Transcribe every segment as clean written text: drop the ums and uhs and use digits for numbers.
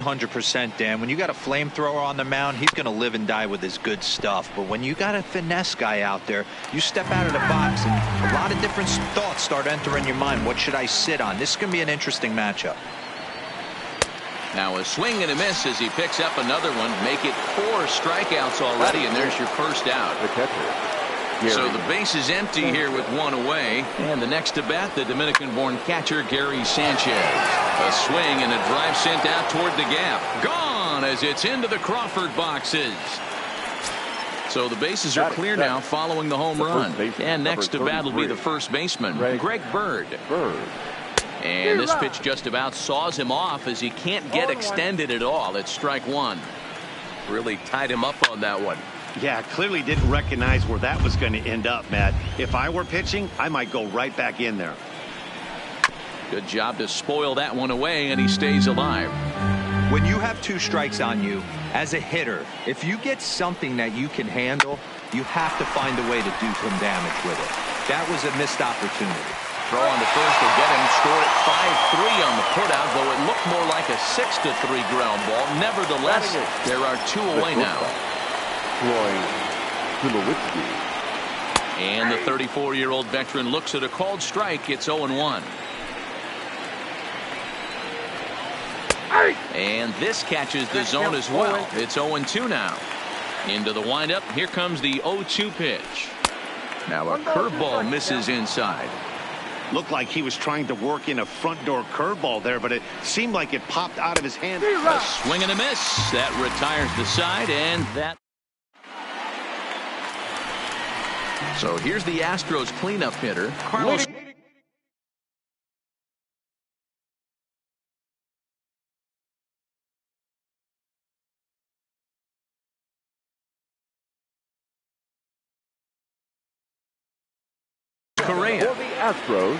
100%, Dan. When you got a flamethrower on the mound, he's going to live and die with his good stuff. But when you got a finesse guy out there, you step out of the box and a lot of different thoughts start entering your mind. What should I sit on? This is going to be an interesting matchup. Now a swing and a miss as he picks up another one. Make it 4 strikeouts already, and there's your first out. The catcher. So the base is empty here with 1 away. And the next to bat, the Dominican-born catcher, Gary Sanchez. A swing and a drive sent out toward the gap. Gone as it's into the Crawford boxes. So the bases are clear now following the home run. And next to bat will be the first baseman, Greg Bird. And this pitch just about saws him off as he can't get extended at all. It's strike 1. Really tied him up on that one. Yeah, clearly didn't recognize where that was going to end up, Matt. If I were pitching, I might go right back in there. Good job to spoil that one away, and he stays alive. When you have 2 strikes on you, as a hitter, if you get something that you can handle, you have to find a way to do some damage with it. That was a missed opportunity. Throw on to first will get him. Score at 5-3 on the putout, though it looked more like a 6-3 ground ball. Nevertheless, there are 2 away now. And the 34-year-old veteran looks at a called strike. It's 0-1. And this catches the zone as well. It's 0-2 now. Into the windup. Here comes the 0-2 pitch. Now a curveball misses inside. Looked like he was trying to work in a front door curveball there, but it seemed like it popped out of his hand. A swing and a miss. That retires the side, and that. So here's the Astros cleanup hitter, Carlos. Correa. For the Astros,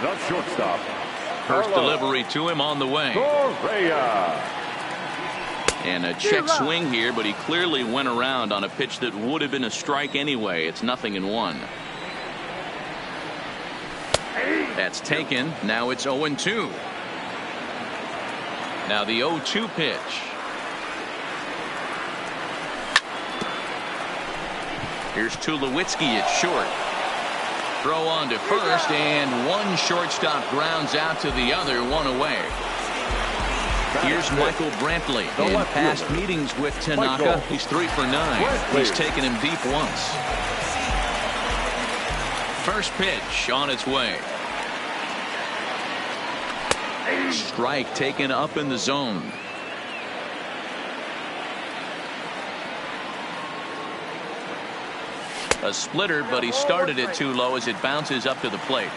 the shortstop. First delivery to him on the way. Correa. And a check swing here, but he clearly went around on a pitch that would have been a strike anyway. It's 0-1. That's taken. Now it's 0-2. Now the 0-2 pitch. Here's Tulowitzki at short. Throw on to first, and one shortstop grounds out to the other, 1 away. Here's Michael Brantley. In past meetings with Tanaka, he's 3 for 9. He's taken him deep once. First pitch on its way. Strike taken up in the zone. A splitter, but he started it too low as it bounces up to the plate.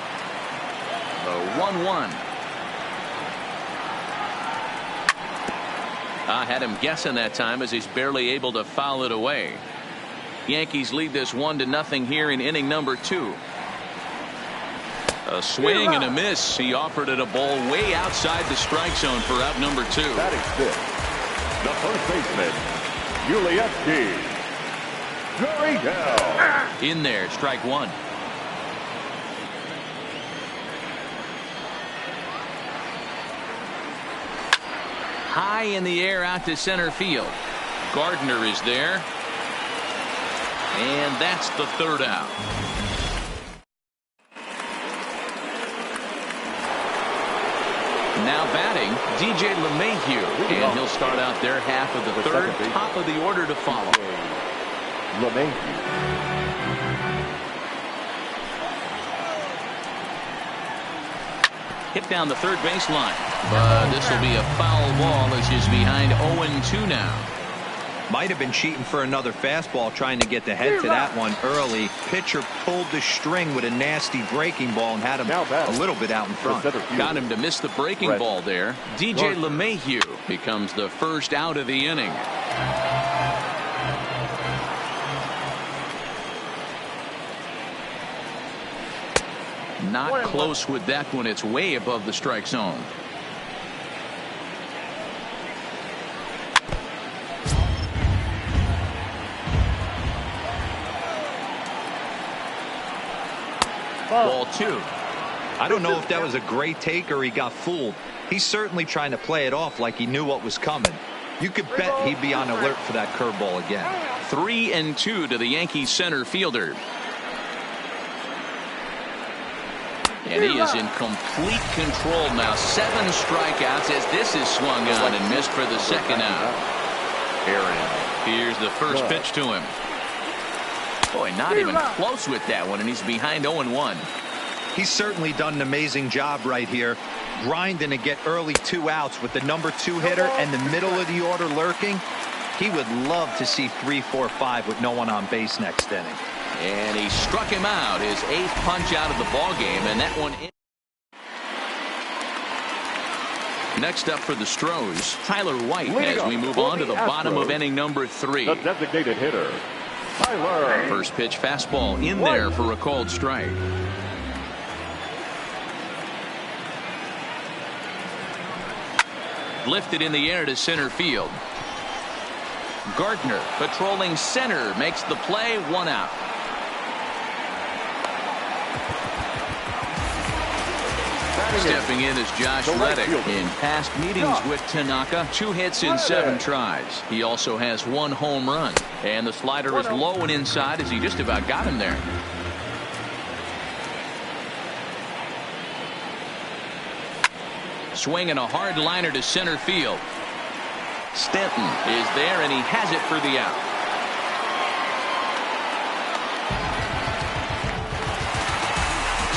The 1-1. I had him guessing that time as he's barely able to foul it away. Yankees lead this 1-0 here in inning number 2. A swing and a miss. He offered it a ball way outside the strike zone for out number 2. That is fifth. The first baseman, Yulievsky. In there, strike 1. High in the air out to center field. Gardner is there. And that's the 3rd out. Now batting, DJ LeMahieu. And he'll start out their half of the 3rd. Top of the order to follow. Hit down the third baseline, but this will be a foul ball as he's behind 0-2 now. Might have been cheating for another fastball, trying to get the head to that one early. Pitcher pulled the string with a nasty breaking ball and had him a little bit out in front. Got him to miss the breaking ball there. DJ LeMahieu becomes the first out of the inning. Not close with that one. It's way above the strike zone. Ball 2. I don't know if that was a great take or he got fooled. He's certainly trying to play it off like he knew what was coming. You could bet he'd be on alert for that curveball again. 3-2 to the Yankees center fielder. And he is in complete control now. 7 strikeouts as this is swung on and missed for the second out. Here's the first pitch to him. Boy, not even close with that one, and he's behind 0-1. He's certainly done an amazing job right here, grinding to get early 2 outs with the number 2 hitter and the middle of the order lurking. He would love to see 3, 4, 5 with no one on base next inning. And he struck him out, his 8th punch out of the ball game, and that one. Next up for the Stros, Tyler White, as we move on to the bottom of inning number 3. The designated hitter, Tyler. First pitch fastball in there for a called strike. Lifted in the air to center field. Gardner patrolling center makes the play, 1 out. Stepping in is Josh Reddick. In past meetings with Tanaka, 2 hits in 7 tries. He also has 1 home run. And the slider is low and inside as he just about got him there. Swinging a hard liner to center field. Stanton is there and he has it for the out.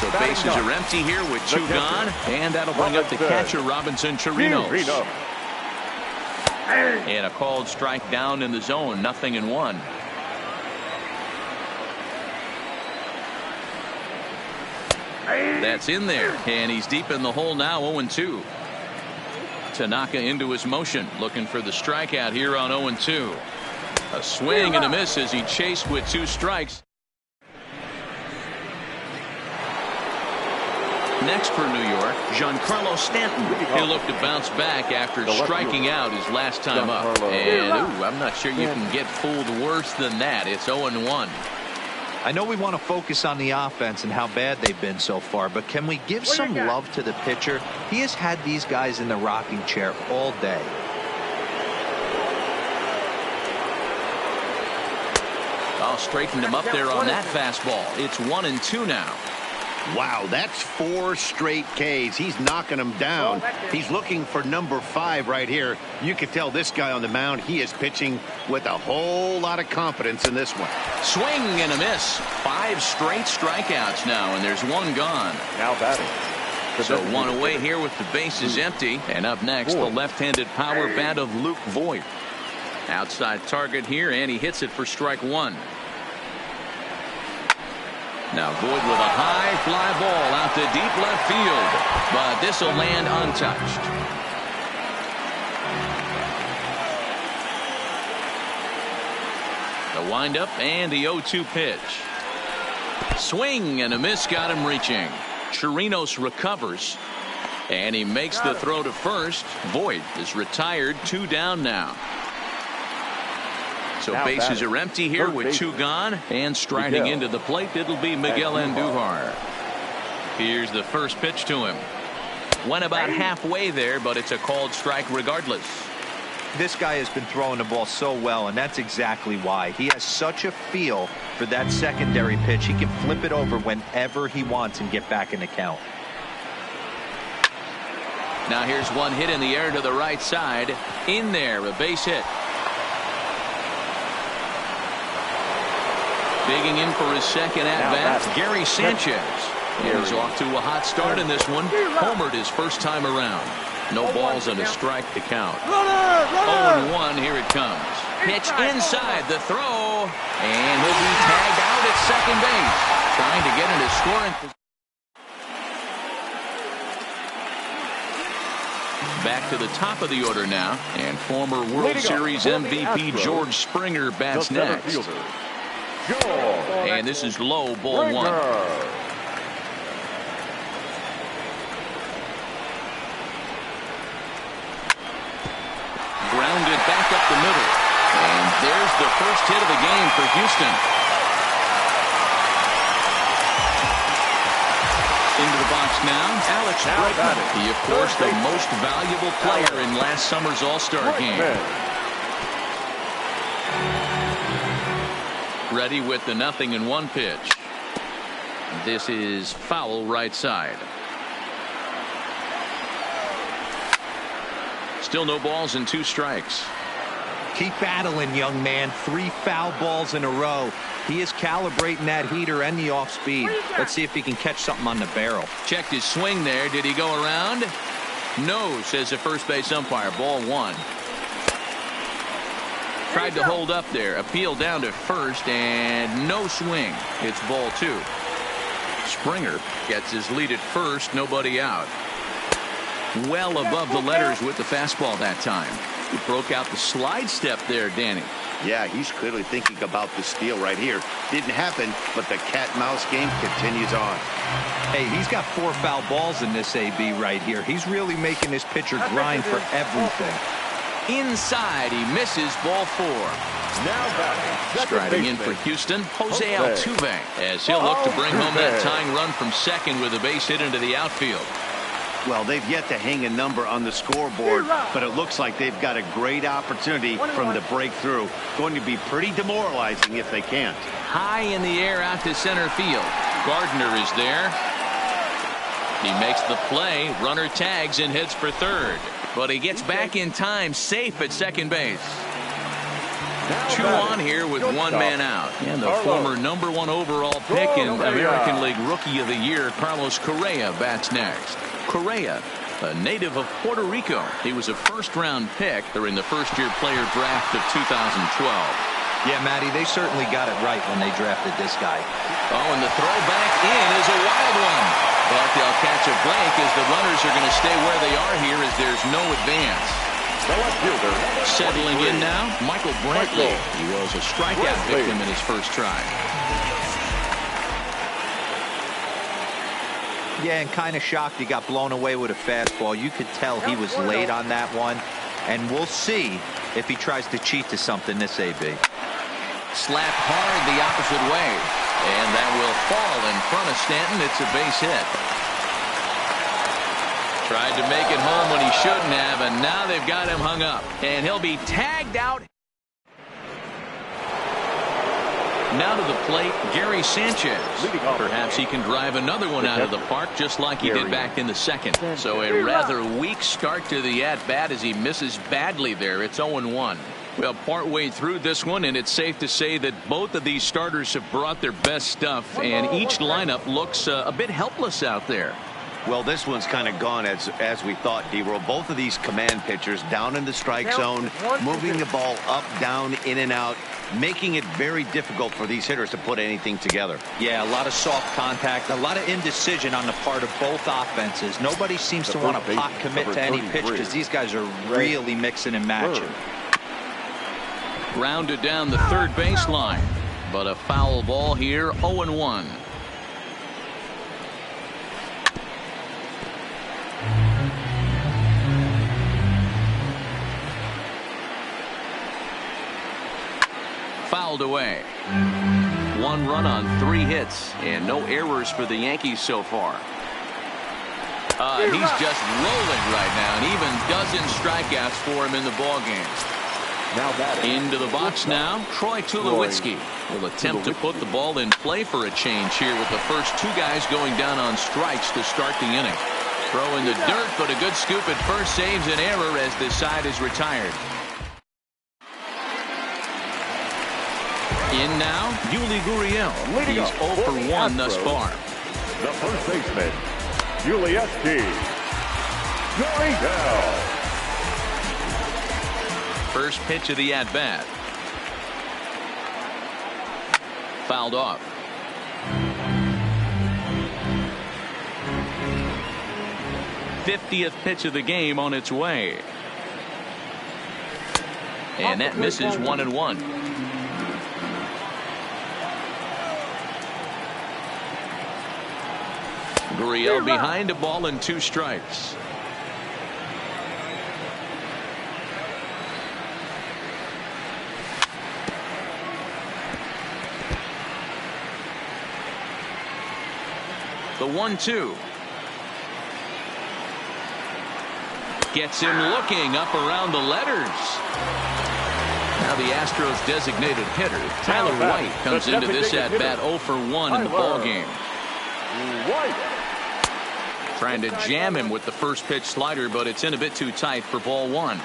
So bases are empty here with 2 gone, and that'll bring up the catcher Robinson Chirinos. And a called strike down in the zone, 0-1. That's in there, and he's deep in the hole now, 0-2. Tanaka into his motion, looking for the strikeout here on 0-2. A swing and a miss as he chased with 2 strikes. Next for New York, Giancarlo Stanton. He'll look to bounce back after striking out his last time up. And I'm not sure you can get fooled worse than that. It's 0-1. I know we want to focus on the offense and how bad they've been so far, but can we give some love to the pitcher? He has had these guys in the rocking chair all day. I'll straighten him up there on that fastball. It's 1-2 now. Wow, that's 4 straight Ks. He's knocking them down. He's looking for number 5 right here. You can tell this guy on the mound, he is pitching with a whole lot of confidence in this one. Swing and a miss. 5 straight strikeouts now, and there's 1 gone. Now batting. So 1 away here with the bases empty. And up next, the left-handed power bat of Luke Voigt. Outside target here, and he hits it for strike 1. Now Voigt with a high fly ball out to deep left field, but this will land untouched. The windup and the 0-2 pitch. Swing and a miss got him reaching. Chirinos recovers, and he makes the throw to first. Voigt is retired, 2 down now. So bases are empty here with 2 gone, and striding into the plate, it'll be Miguel Andujar. Here's the first pitch to him. Went about halfway there, but it's a called strike regardless. This guy has been throwing the ball so well, and that's exactly why. He has such a feel for that secondary pitch. He can flip it over whenever he wants and get back in the count. Now here's 1 hit in the air to the right side. In there, a base hit. Digging in for his second at-bat, Gary Sanchez. He's off to a hot start in this one. Homered his first time around. No balls and a strike to count. 0-1, here it comes. Pitch inside the throw, and he'll be tagged out at second base. Trying to get into scoring position. Back to the top of the order now, and former World Series MVP George Springer bats next. And this is low, ball 1. Grounded back up the middle. And there's the first hit of the game for Houston. Into the box now, Alex Bregman. He, of course, the most valuable player in last summer's All-Star game. Ready with the 0-1 pitch. This is foul right side. Still no balls and 2 strikes. Keep battling, young man. 3 foul balls in a row. He is calibrating that heater and the off speed. Let's see if he can catch something on the barrel. Checked his swing there. Did he go around? No, says the first base umpire. Ball 1. Tried to hold up there. Appeal down to first and no swing. It's ball 2. Springer gets his lead at first. Nobody out. Well above the letters with the fastball that time. He broke out the slide step there, Danny. Yeah, he's clearly thinking about the steal right here. Didn't happen, but the cat-mouse game continues on. Hey, he's got 4 foul balls in this AB right here. He's really making this pitcher grind for everything. Inside, he misses. Ball 4. Now batting. Striding in for Houston, Jose Altuve, as he'll look to bring home that tying run from second with a base hit into the outfield. Well, they've yet to hang a number on the scoreboard, but it looks like they've got a great opportunity from the breakthrough. Going to be pretty demoralizing if they can't. High in the air out to center field. Gardner is there. He makes the play. Runner tags and hits for third. But he gets back in time, safe at second base. 2 on here with 1 man out. And the former #1 overall pick and American League Rookie of the Year, Carlos Correa, bats next. Correa, a native of Puerto Rico. He was a first-round pick during the first-year player draft of 2012. Yeah, Matty, they certainly got it right when they drafted this guy. Oh, and the throw back in is a wild one. But they'll catch a break as the runners are going to stay where they are here as there's no advance. Settling in now, Michael Brantley. He was a strikeout victim in his first try. Yeah, and kind of shocked he got blown away with a fastball. You could tell he was late on that one. And we'll see if he tries to cheat to something this AB. Slapped hard the opposite way. And that will fall in front of Stanton. It's a base hit. Tried to make it home when he shouldn't have, and now they've got him hung up. And he'll be tagged out. Now to the plate, Gary Sanchez. Perhaps he can drive another one out of the park just like he did back in the second. So a rather weak start to the at-bat as he misses badly there. It's 0-1. Well, partway through this one, and it's safe to say that both of these starters have brought their best stuff, and each lineup looks a bit helpless out there. Well, this one's kind of gone as we thought, D-Roll. Both of these command pitchers down in the strike zone, moving the ball up, down, in and out, making it very difficult for these hitters to put anything together. Yeah, a lot of soft contact, a lot of indecision on the part of both offenses. Nobody seems to want to pot commit to any pitch because these guys are really mixing and matching. Grounded down the third baseline, but a foul ball here, 0-1. Fouled away. 1 run on 3 hits and no errors for the Yankees so far. He's just rolling right now, and even dozen strikeouts for him in the ballgame. Into the box now, Troy Tulowitzki will attempt to put the ball in play for a change here with the first 2 guys going down on strikes to start the inning. Throw in the dirt, but a good scoop at first saves an error as this side is retired. In now, Yuli Gurriel. He's 0 for 1 thus far. The first baseman, Yuli Gurriel. First pitch of the at-bat. Fouled off. '50th pitch of the game on its way. And that misses 1-1. Gurriel behind a ball and 2 strikes. The 1-2. Gets him looking up around the letters. Now the Astros designated hitter, Tyler White, comes into this at-bat 0 for 1 in the ballgame. Trying to jam him with the first pitch slider, but it's in a bit too tight for ball 1.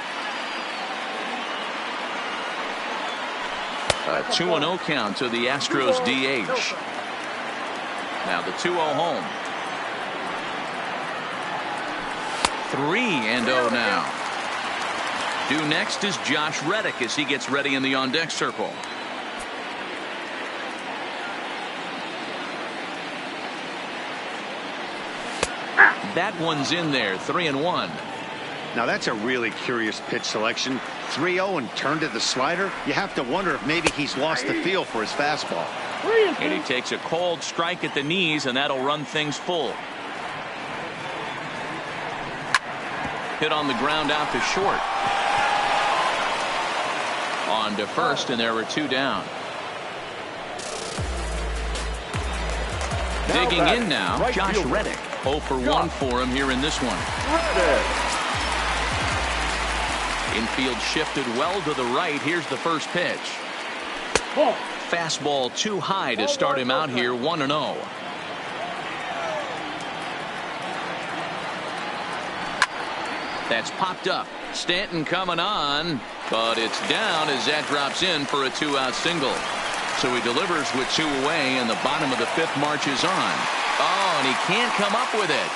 A 2-0 count to the Astros DH. Now the 2-0 home. 3-0 now. Due next is Josh Reddick as he gets ready in the on-deck circle. That one's in there. 3-1. Now that's a really curious pitch selection. 3-0 and turned to the slider. You have to wonder if maybe he's lost the feel for his fastball. And he takes a cold strike at the knees, and that'll run things full. Hit on the ground out to short. On to first, and there were 2 down. Digging in now, Josh Reddick. 0 for 1 for him here in this one. Infield shifted well to the right. Here's the first pitch. Fastball too high to start him out here. 1-0. That's popped up. Stanton coming on, but it's down as that drops in for a 2-out single. So he delivers with 2 away, and the bottom of the 5th marches on. Oh, and he can't come up with it.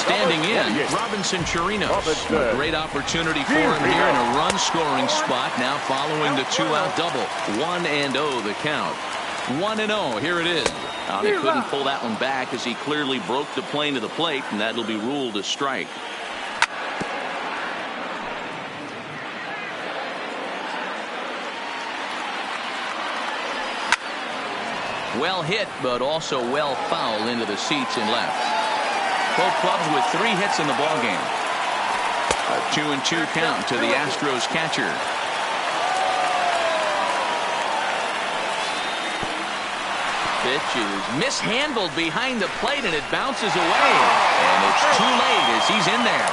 Standing in, Robinson Chirinos. A great opportunity for him here in a run-scoring spot. Now following the 2-out double. 1-0 the count. 1-0. Here it is. He couldn't pull that one back as he clearly broke the plane to the plate, and that'll be ruled a strike. Well hit, but also well foul into the seats and left. Both clubs with 3 hits in the ballgame. A 2-2 count to the Astros catcher. Pitch is mishandled behind the plate, and it bounces away. And it's too late as he's in there.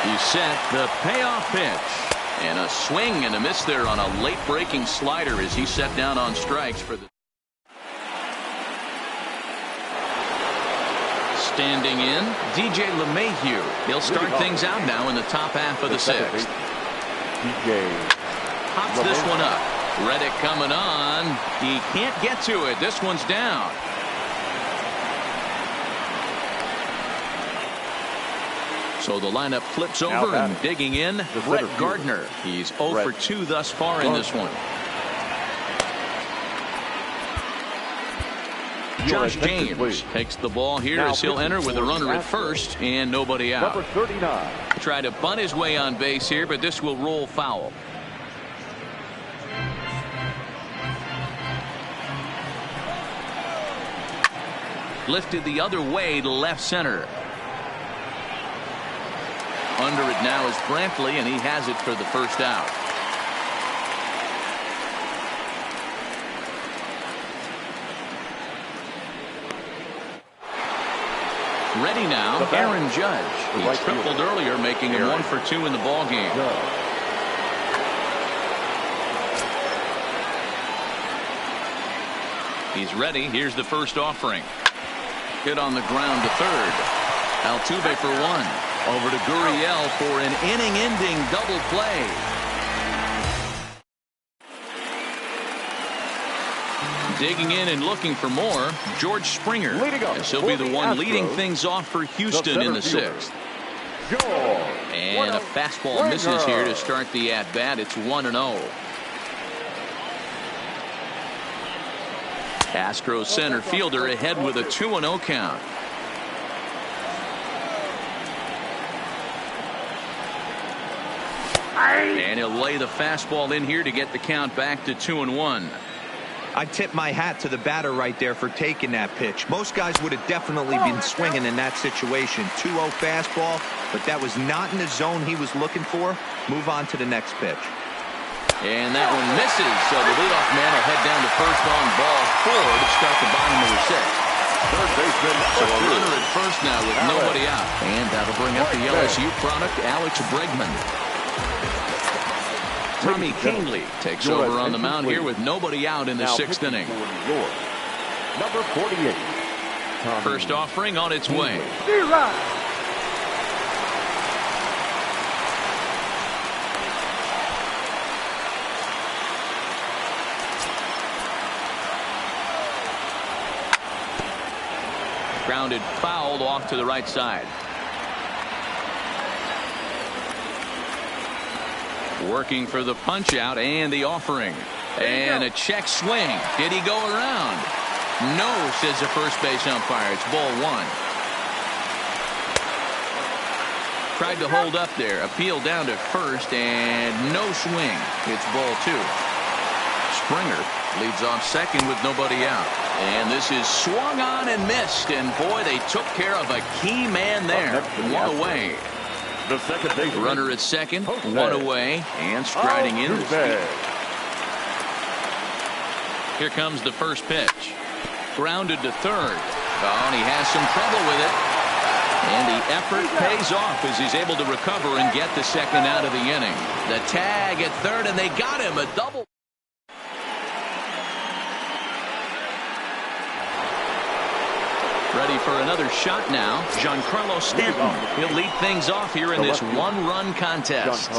He set the payoff pitch. And a swing and a miss there on a late breaking slider as he set down on strikes for the. Standing in, DJ LeMahieu. He'll start things out now in the top half of the 6th. Pops this one up. Reddick coming on. He can't get to it. This one's down. So the lineup flips over, and digging in, Brett Gardner. He's 0 for 2 thus far in this one. Josh James takes the ball here as he'll enter with a runner at first and nobody out. Number 39. Try to bunt his way on base here, but this will roll foul. Lifted the other way to left center. Under it now is Brantley, and he has it for the first out. Ready now, Aaron Judge. He tripled earlier, making him 1 for 2 in the ballgame. He's ready. Here's the first offering. Hit on the ground to third. Altuve for 1. Over to Gurriel for an inning-ending double play. Digging in and looking for more, George Springer. As he'll be the one leading things off for Houston in the 6th. And a fastball misses here to start the at-bat. It's 1-0. Astros center fielder ahead with a 2-0 count. And he'll lay the fastball in here to get the count back to 2-1. I tip my hat to the batter right there for taking that pitch. Most guys would have definitely been swinging in that situation. 2-0 fastball, but that was not in the zone he was looking for. Move on to the next pitch. And that one misses, so the leadoff man will head down to first on ball 4 to start the bottom of the 6th. Third baseman, So a number 2. runner at first now with nobody out. And that'll bring up the LSU product, Alex Bregman. Tommy Canley takes over on the mound here with nobody out in the 6th inning. Number 48. First offering on its way. Grounded fouled off to the right side. Working for the punch out and the offering. And a check swing. Did he go around? No, says the first base umpire. It's ball 1. Tried to hold up there. Appeal down to first and no swing. It's ball 2. Springer leads off second with nobody out. And this is swung on and missed. And boy, they took care of a key man there. 1 away. The second baseman. Runner at second, 1 away, and striding in. Here comes the first pitch. Grounded to third. Oh, and he has some trouble with it. And the effort pays off as he's able to recover and get the second out of the inning. The tag at third, and they got him. A double. Ready for another shot now. Giancarlo Stanton. He'll lead things off here in this 1-run contest.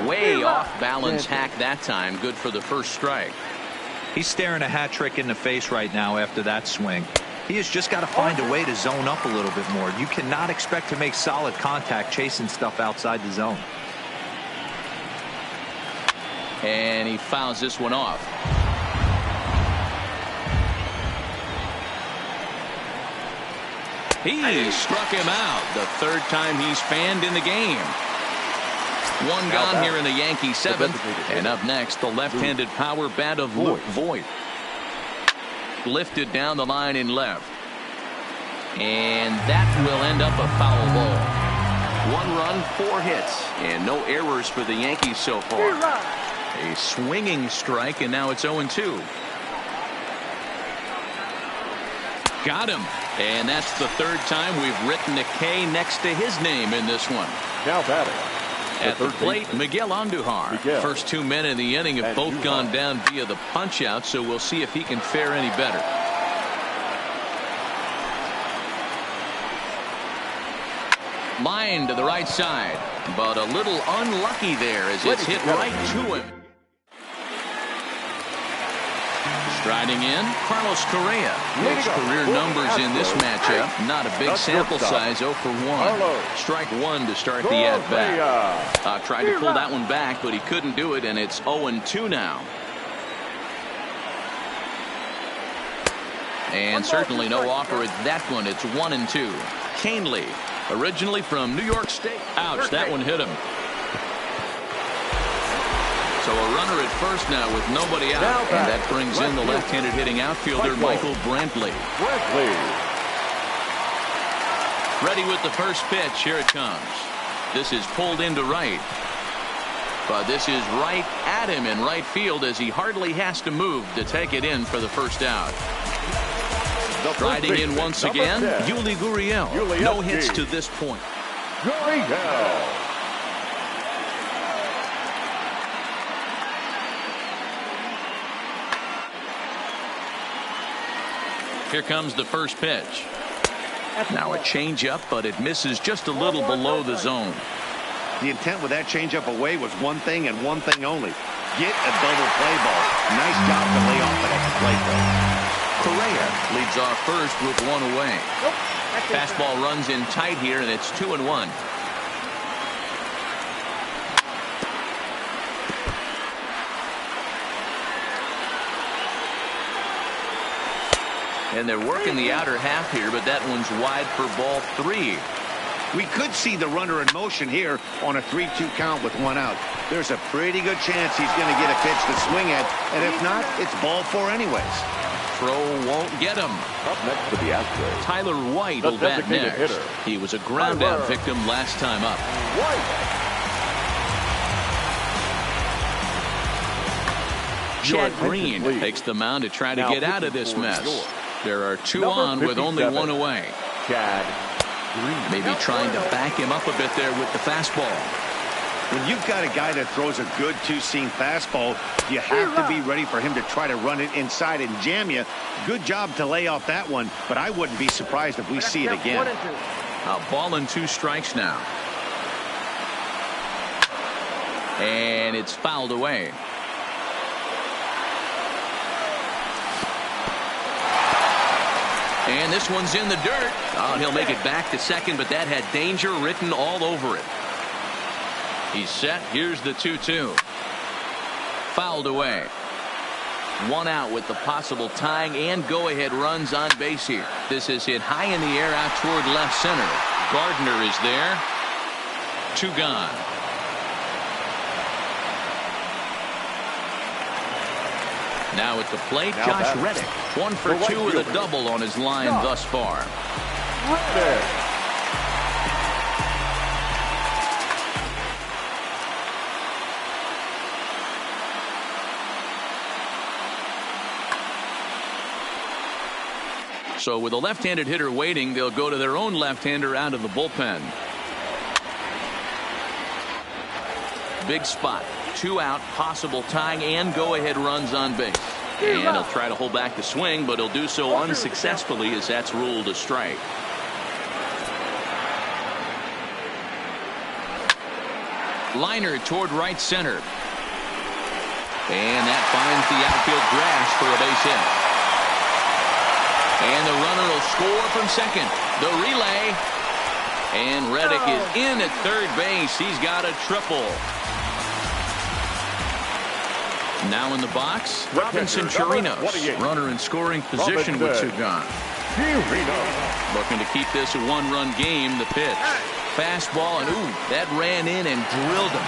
Way off balance hack that time. Good for the first strike. He's staring a hat trick in the face right now after that swing. He has just got to find a way to zone up a little bit more. You cannot expect to make solid contact chasing stuff outside the zone. And he fouls this one off. He struck him out the third time he's fanned in the game. 1 gone here in the Yankee 7th. And up next, the left-handed power bat of Luke Voigt. Lifted down the line in left. And that will end up a foul ball. 1 run, 4 hits, and no errors for the Yankees so far. A swinging strike, and now it's 0-2. Got him. And that's the third time we've written a K next to his name in this one. Now batting. At the plate, Miguel Andujar. First 2 men in the inning have both gone down via the punch out, so we'll see if he can fare any better. Line to the right side, but a little unlucky there as it's hit right to him. Striding in, Carlos Correa. Makes career numbers in this matchup. Not a big sample size, 0 for 1. Strike 1 to start the at-bat. Tried to pull that one back, but he couldn't do it, and it's 0-2 now. And certainly no offer at that one. It's 1-2. Canley, originally from New York State. Ouch, that one hit him. So a runner at first now with nobody out. And that brings in the left-handed hitting outfielder Michael Brantley. Ready with the first pitch. Here it comes. This is pulled into right. But this is right at him in right field as he hardly has to move to take it in for the first out. Riding in once again, Yuli Gurriel. No hits to this point. Gurriel. Here comes the first pitch. Now a changeup, but it misses just a little below the zone. The intent with that changeup away was one thing and one thing only. Get a double play ball. Nice job to lay off that play ball. Correa leads off first with 1 away. Fastball runs in tight here, and it's 2-1. And they're working the outer half here, but that one's wide for ball 3. We could see the runner in motion here on a 3-2 count with 1 out. There's a pretty good chance he's going to get a pitch to swing at, and if not, it's ball 4 anyways. Throw won't get him. Up next for the Astros, Tyler White will bat next. hitter. He was a ground out victim last time up. Chad Green takes the mound to try to get out of this mess. There are two Number on with only 57. one away. Chad Green. Maybe trying to back him up a bit there with the fastball. When you've got a guy that throws a good two-seam fastball, you have to be ready for him to try to run it inside and jam you. Good job to lay off that one, but I wouldn't be surprised if we see it again. A ball and 2 strikes now. And it's fouled away. And this one's in the dirt. Oh, he'll make it back to second, but that had danger written all over it. He's set. Here's the 2-2. Fouled away. 1 out with the possible tying and go-ahead runs on base here. This is hit high in the air out toward left center. Gardner is there. 2 gone. Now at the plate, Josh Reddick. 1 for 2 with a double on his line thus far. So with a left-handed hitter waiting, they'll go to their own left-hander out of the bullpen. Big spot. 2 out, possible tying and go-ahead runs on base. And he'll try to hold back the swing, but he'll do so unsuccessfully as that's ruled a strike. Liner toward right center. And that finds the outfield grass for a base hit. And the runner will score from second. The relay. And Reddick is in at third base. He's got a triple. Now in the box, Robinson Chirinos. Runner in scoring position with 2 gone. Looking to keep this a 1-run game. The pitch. Fastball, and ooh, that ran in and drilled him.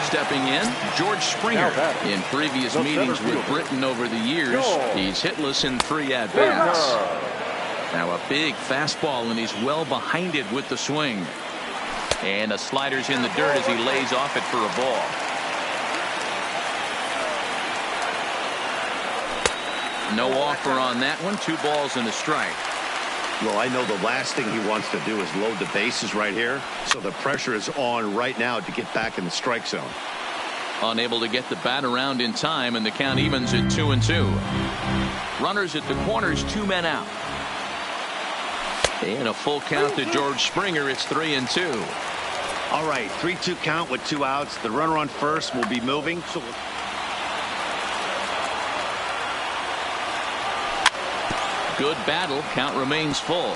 Stepping in, George Springer. In previous meetings with Britton over the years, he's hitless in 3 at-bats. Now a big fastball, and he's well behind it with the swing. And the slider's in the dirt as he lays off it for a ball. No offer on that one. 2 balls and a strike. Well, I know the last thing he wants to do is load the bases right here, so the pressure is on right now to get back in the strike zone. Unable to get the bat around in time, and the count evens at 2-2. Runners at the corners, 2 men out. And a full count to George Springer. It's 3-2. All right, 3-2 count with 2 outs. The runner on first will be moving. So good battle. Count remains full.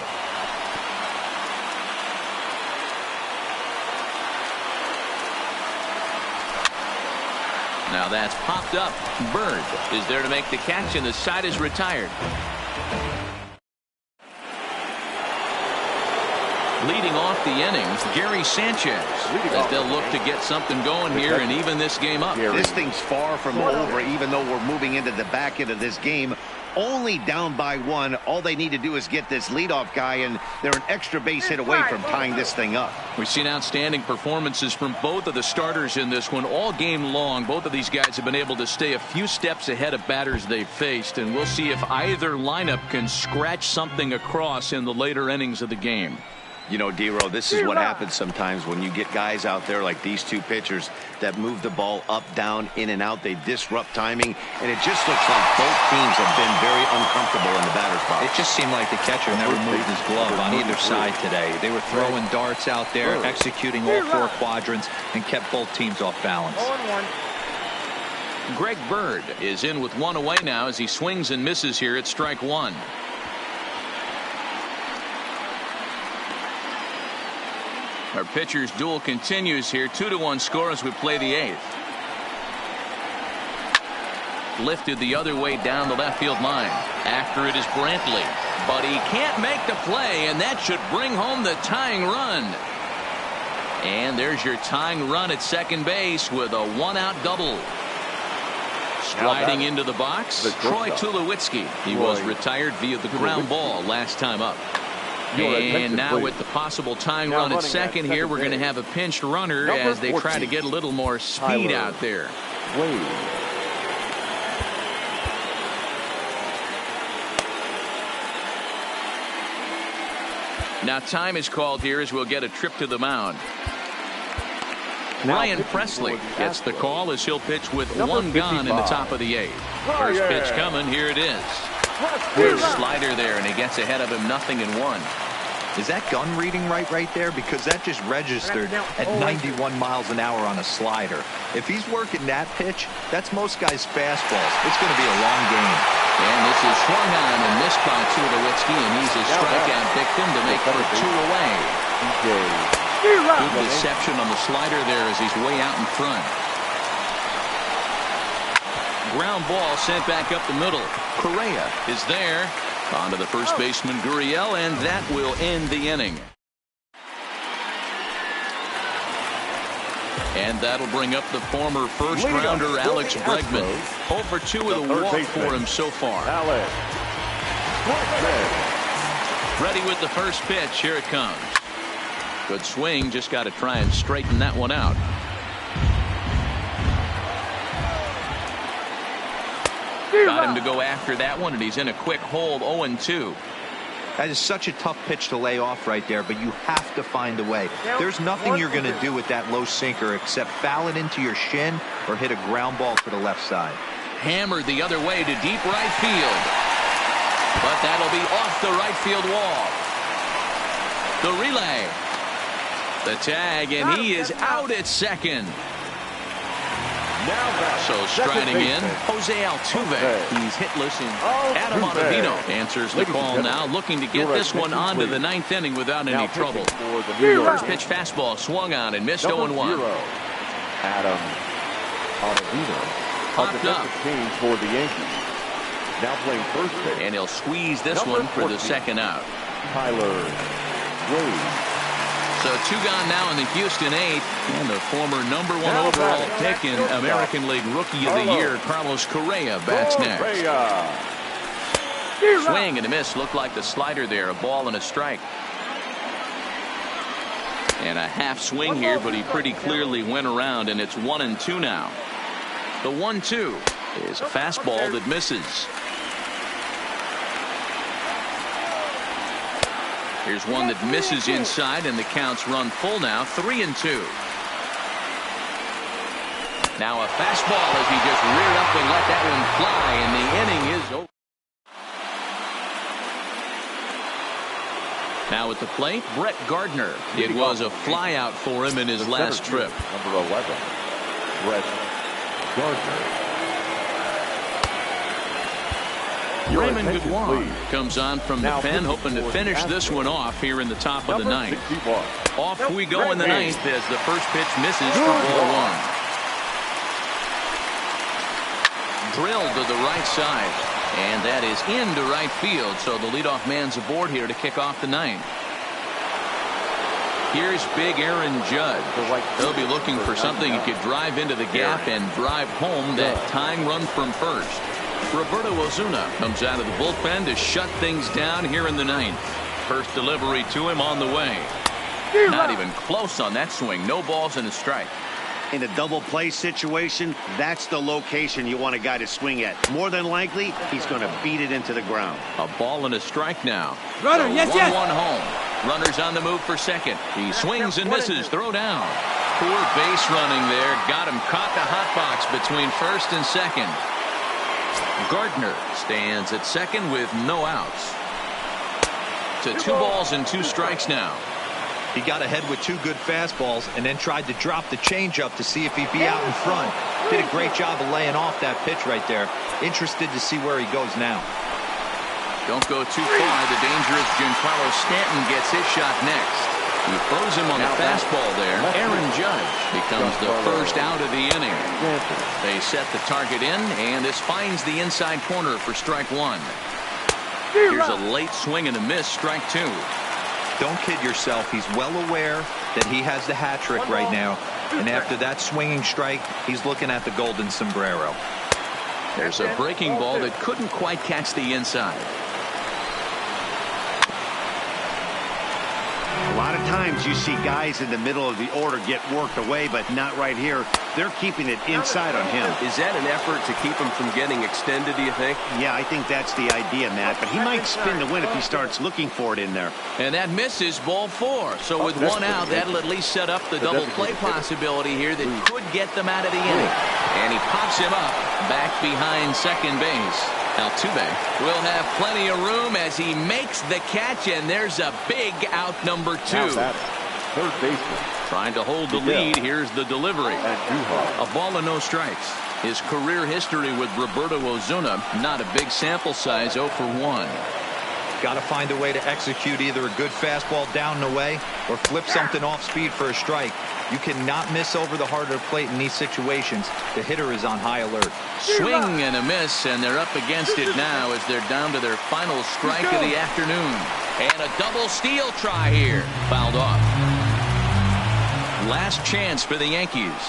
Now that's popped up. Bird is there to make the catch, and the side is retired. Leading off the innings, Gary Sanchez, as they'll look to get something going here and even this game up. this thing's far from over, even though we're moving into the back end of this game. Only down by 1. All they need to do is get this leadoff guy, and they're an extra base hit away from tying this thing up. We've seen outstanding performances from both of the starters in this one all game long. Both of these guys have been able to stay a few steps ahead of batters they've faced, and we'll see if either lineup can scratch something across in the later innings of the game. You know, D-Row, this is what happens sometimes when you get guys out there like these 2 pitchers that move the ball up, down, in, and out. They disrupt timing, and it just looks like both teams have been very uncomfortable in the batter's box. It just seemed like the catcher never moved his glove on either side today. They were throwing darts out there, executing all 4 quadrants, and kept both teams off balance. Greg Bird is in with 1 away now as he swings and misses here at strike 1. Our pitcher's duel continues here. 2-1 score as we play the 8th. Lifted the other way down the left field line. After it is Brantley, but he can't make the play, and that should bring home the tying run. And there's your tying run at second base with a 1-out double. Striding into the box, Troy Tulowitzki. He was retired via the ground ball last time up. And now with the possible tying run at second here, we're going to have a pinched runner as they try to get a little more speed out there. Now time is called here as we'll get a trip to the mound. Ryan Presley gets the call as he'll pitch with one gone in the top of the 8th. First pitch coming. Here it is. Good slider there, and he gets ahead of him 0-1. Is that gun reading right there? Because that just registered at 91 miles an hour on a slider. If he's working that pitch, that's most guys' fastballs. It's going to be a long game. And this is swung on and missed by Tulowitzki, and he's a strikeout victim to make for 2 away. Good deception on the slider there as he's way out in front. Ground ball sent back up the middle. Correa is there. On to the first baseman, Gurriel, and that will end the inning. And that'll bring up the former first-rounder Alex Bregman. 0-for-2 with a walk for him so far. Ready with the first pitch. Here it comes. Good swing. Just got to try and straighten that one out. Got him to go after that one, and he's in a quick hold. 0-2. That is such a tough pitch to lay off right there, but you have to find a way. There's nothing you're going to do with that low sinker except foul it into your shin or hit a ground ball to the left side. Hammered the other way to deep right field. But that'll be off the right field wall. The relay. The tag, and he is out at second. So striding in, Jose Altuve. He's hitless, and Adam Ottavino answers the call now, looking to get this one on to the 9th inning without any trouble. First pitch fastball swung on and missed 0-1. Adam Ottavino. Popped up. Change for the Yankees. Now playing first base. And he'll squeeze this one for the second out. Tyler Wade. So 2 gone now in the Houston 8th, and the former #1 overall pick in American League Rookie of the Year, Carlos Correa, bats next. Swing and a miss. Looked like the slider there. A ball and a strike. And a half swing here, but he pretty clearly went around, and it's 1-2 now. The 1-2 is a fastball that misses. Here's one that misses inside, and the count's run full now. 3-2. Now a fastball as he just reared up and let that one fly, and the inning is over. Now at the plate, Brett Gardner. It was a flyout for him in his last trip. Number 11, Brett Gardner. Raymond Goodwin comes on from the pen, hoping to finish this one off here in the top of the 9th. Off we go in the 9th as the first pitch misses for ball 1. Drilled to the right side, and that is into right field, so the leadoff man's aboard here to kick off the 9th. Here's big Aaron Judge. They'll be looking for something he could drive into the gap and drive home that tying run from first. Roberto Ozuna comes out of the bullpen to shut things down here in the 9th. First delivery to him on the way. Not even close on that swing. No balls and a strike. In a double play situation, that's the location you want a guy to swing at. More than likely, he's going to beat it into the ground. A ball and a strike now. Runner, so yes, 1-1 yes. home. Runner's on the move for second. He swings and misses. Throw down. Poor base running there. Got him caught the hot box between first and second. Gardner stands at second with no outs. To 2 balls and 2 strikes now. He got ahead with 2 good fastballs and then tried to drop the changeup to see if he'd be out in front. Did a great job of laying off that pitch right there. Interested to see where he goes now. Don't go too far. The dangerous Giancarlo Stanton gets his shot next. He throws him on the fastball there. Aaron Judge becomes the first out of the inning. They set the target in, and this finds the inside corner for strike 1. Here's a late swing and a miss, strike 2. Don't kid yourself. He's well aware that he has the hat trick right now. And after that swinging strike, he's looking at the golden sombrero. There's a breaking ball that couldn't quite catch the inside. lot of times you see guys in the middle of the order get worked away, but not right here. They're keeping it inside on him. Is that an effort to keep him from getting extended, do you think? Yeah, I think that's the idea, Matt. But he might spin to win if he starts looking for it in there. And that misses ball 4. So with one out, that'll at least set up the double play possibility here that could get them out of the inning. And he pops him up back behind second base. Altuve will have plenty of room as he makes the catch, and there's a big out number 2. Third baseman. Trying to hold the lead. Here's the delivery. A ball and no strikes. His career history with Roberto Ozuna, not a big sample size, 0 for 1. Got to find a way to execute either a good fastball down and away or flip something off speed for a strike. You cannot miss over the heart of the plate in these situations. The hitter is on high alert. Swing and a miss, and they're up against it now as they're down to their final strike of the afternoon. And a double steal try here. Fouled off. Last chance for the Yankees.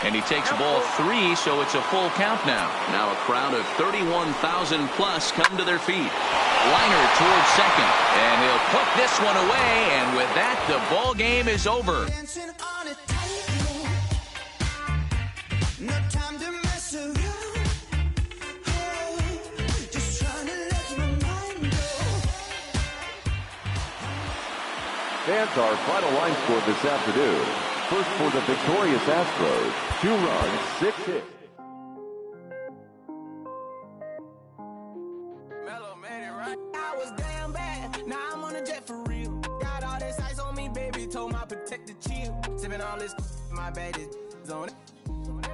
And he takes ball 3, so it's a full count now. Now a crowd of 31,000 plus come to their feet. Liner towards second, and he'll put this one away, and with that, the ball game is over. Fans, our final line score this afternoon. First for the victorious Astros, 2 runs, 6 hits. I was damn bad, now I'm on a jet for real. Got all this ice on me, baby, told my protector chill. Sipping all this, my bad is on it.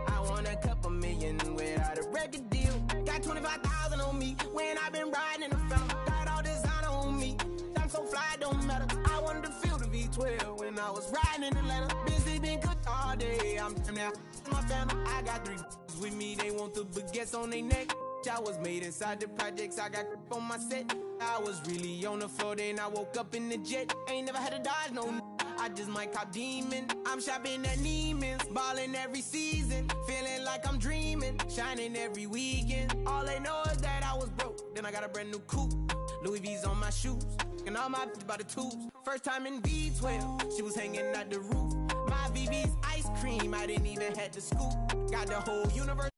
I want a couple million without a record deal. Got 25,000 on me when I've been riding in the fountain. Got all designer on me, I'm so fly, don't matter. I wanted to feel the V12 when I was riding in Atlanta. Busy been cooked all day, I'm now my family. I got 3 with me, they want the baguettes on their neck. I was made inside the projects, I got on my set. I was really on the floor, then I woke up in the jet. Ain't never had to dodge, no. I just might cop demon. I'm shopping at Neiman's, balling every season. Feeling like I'm dreaming, shining every weekend. All they know is that I was broke, then I got a brand new coupe. Louis V's on my shoes, and all my by the tubes. First time in V12, she was hanging at the roof. My VV's ice cream, I didn't even have to scoop. Got the whole universe.